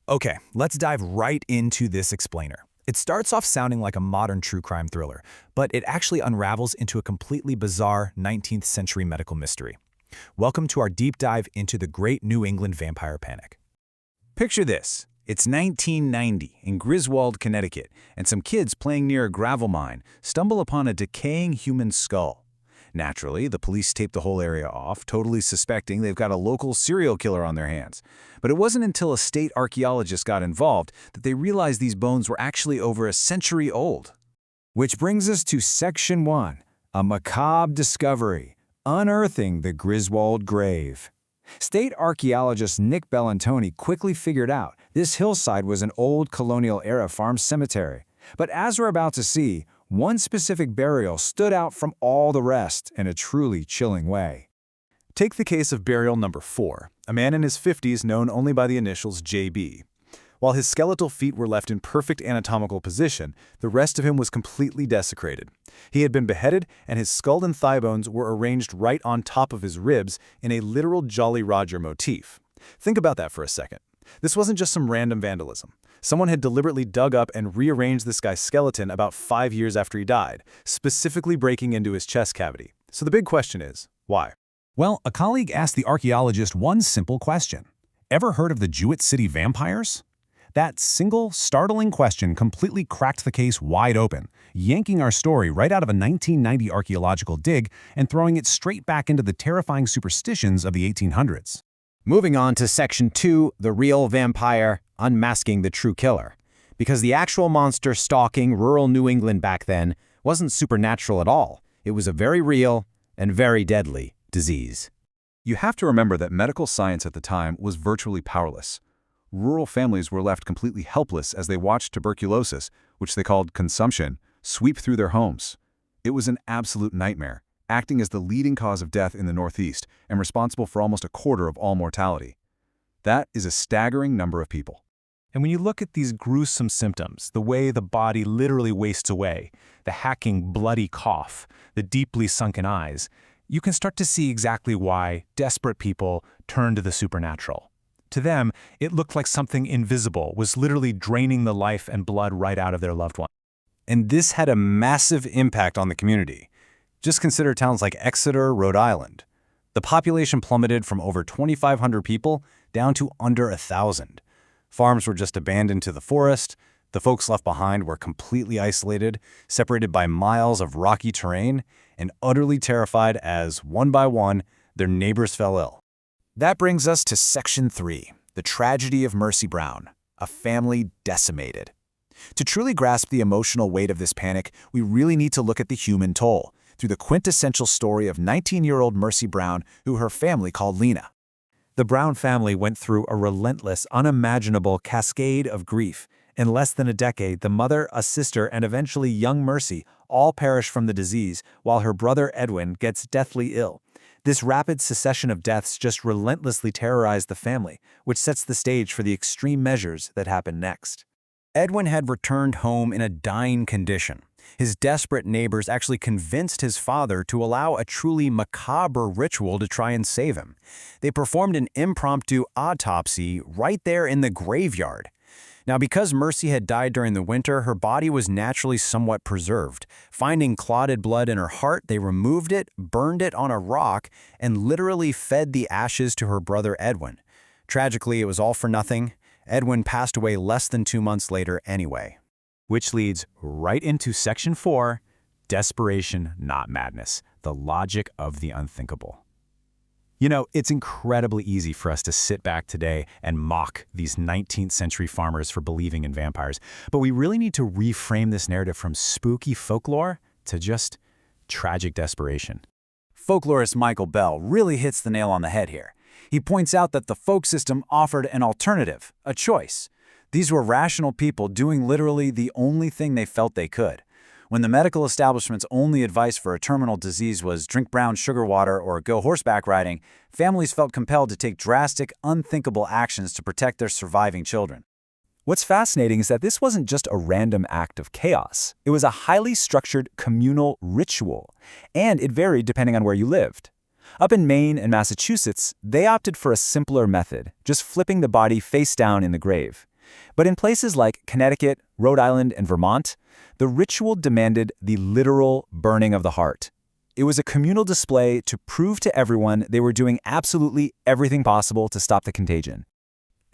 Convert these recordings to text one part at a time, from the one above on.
Okay, let's dive right into this explainer. It starts off sounding like a modern true crime thriller, but it actually unravels into a completely bizarre 19th century medical mystery. Welcome to our deep dive into the Great New England Vampire Panic. Picture this. It's 1990 in Griswold, Connecticut, and some kids playing near a gravel mine stumble upon a decaying human skull. Naturally, the police tape the whole area off, totally suspecting they've got a local serial killer on their hands. But it wasn't until a state archaeologist got involved that they realized these bones were actually over a century old. Which brings us to Section 1, a macabre discovery, unearthing the Griswold grave. State archaeologist Nick Bellantoni quickly figured out this hillside was an old colonial-era farm cemetery. But as we're about to see, one specific burial stood out from all the rest in a truly chilling way. Take the case of burial number 4, a man in his 50s known only by the initials JB. While his skeletal feet were left in perfect anatomical position, the rest of him was completely desecrated. He had been beheaded, and his skull and thigh bones were arranged right on top of his ribs in a literal Jolly Roger motif. Think about that for a second. This wasn't just some random vandalism. Someone had deliberately dug up and rearranged this guy's skeleton about 5 years after he died, specifically breaking into his chest cavity. So the big question is, why? Well, a colleague asked the archaeologist one simple question. Ever heard of the Jewett City vampires? That single, startling question completely cracked the case wide open, yanking our story right out of a 1990 archaeological dig and throwing it straight back into the terrifying superstitions of the 1800s. Moving on to Section 2, the real vampire, unmasking the true killer. Because the actual monster stalking rural New England back then wasn't supernatural at all. It was a very real and very deadly disease. You have to remember that medical science at the time was virtually powerless. Rural families were left completely helpless as they watched tuberculosis, which they called consumption, sweep through their homes. It was an absolute nightmare, acting as the leading cause of death in the Northeast and responsible for almost a quarter of all mortality. That is a staggering number of people. And when you look at these gruesome symptoms, the way the body literally wastes away, the hacking, bloody cough, the deeply sunken eyes, you can start to see exactly why desperate people turn to the supernatural. To them, it looked like something invisible was literally draining the life and blood right out of their loved one. And this had a massive impact on the community. Just consider towns like Exeter, Rhode Island. The population plummeted from over 2,500 people down to under 1,000. Farms were just abandoned to the forest. The folks left behind were completely isolated, separated by miles of rocky terrain, and utterly terrified as, one by one, their neighbors fell ill. That brings us to Section 3, the tragedy of Mercy Brown, a family decimated. To truly grasp the emotional weight of this panic, we really need to look at the human toll, through the quintessential story of 19-year-old Mercy Brown, who her family called Lena. The Brown family went through a relentless, unimaginable cascade of grief. In less than a decade, the mother, a sister, and eventually young Mercy all perish from the disease, while her brother Edwin gets deathly ill. This rapid succession of deaths just relentlessly terrorized the family, which sets the stage for the extreme measures that happen next. Edwin had returned home in a dying condition. His desperate neighbors actually convinced his father to allow a truly macabre ritual to try and save him. They performed an impromptu autopsy right there in the graveyard. Now, because Mercy had died during the winter, her body was naturally somewhat preserved. Finding clotted blood in her heart, they removed it, burned it on a rock, and literally fed the ashes to her brother Edwin. Tragically, it was all for nothing. Edwin passed away less than 2 months later anyway. Which leads right into Section 4, desperation, not madness, the logic of the unthinkable. You know, it's incredibly easy for us to sit back today and mock these 19th century farmers for believing in vampires, but we really need to reframe this narrative from spooky folklore to just tragic desperation. Folklorist Michael Bell really hits the nail on the head here. He points out that the folk system offered an alternative, a choice. These were rational people doing literally the only thing they felt they could. When the medical establishment's only advice for a terminal disease was drink brown sugar water or go horseback riding, families felt compelled to take drastic, unthinkable actions to protect their surviving children. What's fascinating is that this wasn't just a random act of chaos. It was a highly structured communal ritual, and it varied depending on where you lived. Up in Maine and Massachusetts, they opted for a simpler method, just flipping the body face down in the grave. But in places like Connecticut, Rhode Island, and Vermont, the ritual demanded the literal burning of the heart. It was a communal display to prove to everyone they were doing absolutely everything possible to stop the contagion.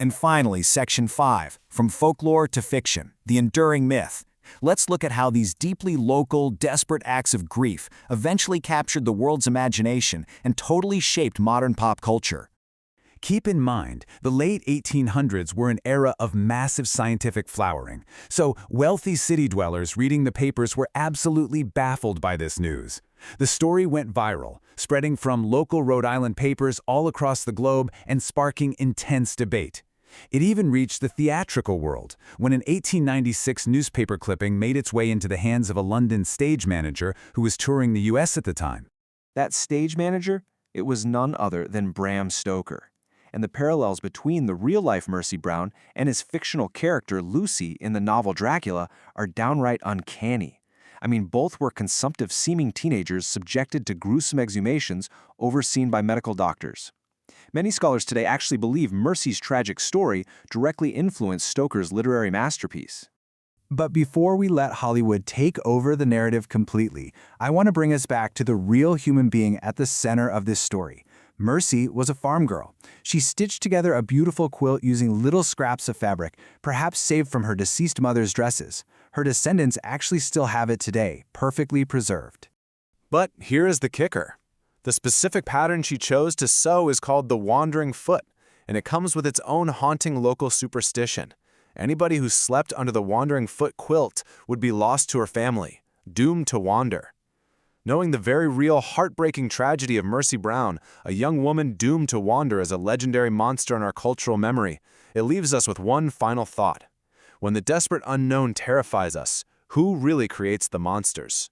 And finally, Section 5, From Folklore to Fiction, the Enduring Myth. Let's look at how these deeply local, desperate acts of grief eventually captured the world's imagination and totally shaped modern pop culture. Keep in mind, the late 1800s were an era of massive scientific flowering, so wealthy city dwellers reading the papers were absolutely baffled by this news. The story went viral, spreading from local Rhode Island papers all across the globe and sparking intense debate. It even reached the theatrical world, when an 1896 newspaper clipping made its way into the hands of a London stage manager who was touring the US at the time. That stage manager? It was none other than Bram Stoker. And the parallels between the real-life Mercy Brown and his fictional character Lucy in the novel Dracula are downright uncanny. I mean, both were consumptive-seeming teenagers subjected to gruesome exhumations overseen by medical doctors. Many scholars today actually believe Mercy's tragic story directly influenced Stoker's literary masterpiece. But before we let Hollywood take over the narrative completely, I want to bring us back to the real human being at the center of this story. Mercy was a farm girl. She stitched together a beautiful quilt using little scraps of fabric, perhaps saved from her deceased mother's dresses. Her descendants actually still have it today, perfectly preserved. But here is the kicker. The specific pattern she chose to sew is called the wandering foot, and it comes with its own haunting local superstition. Anybody who slept under the wandering foot quilt would be lost to her family, doomed to wander. Knowing the very real heartbreaking tragedy of Mercy Brown, a young woman doomed to wander as a legendary monster in our cultural memory, it leaves us with one final thought. When the desperate unknown terrifies us, who really creates the monsters?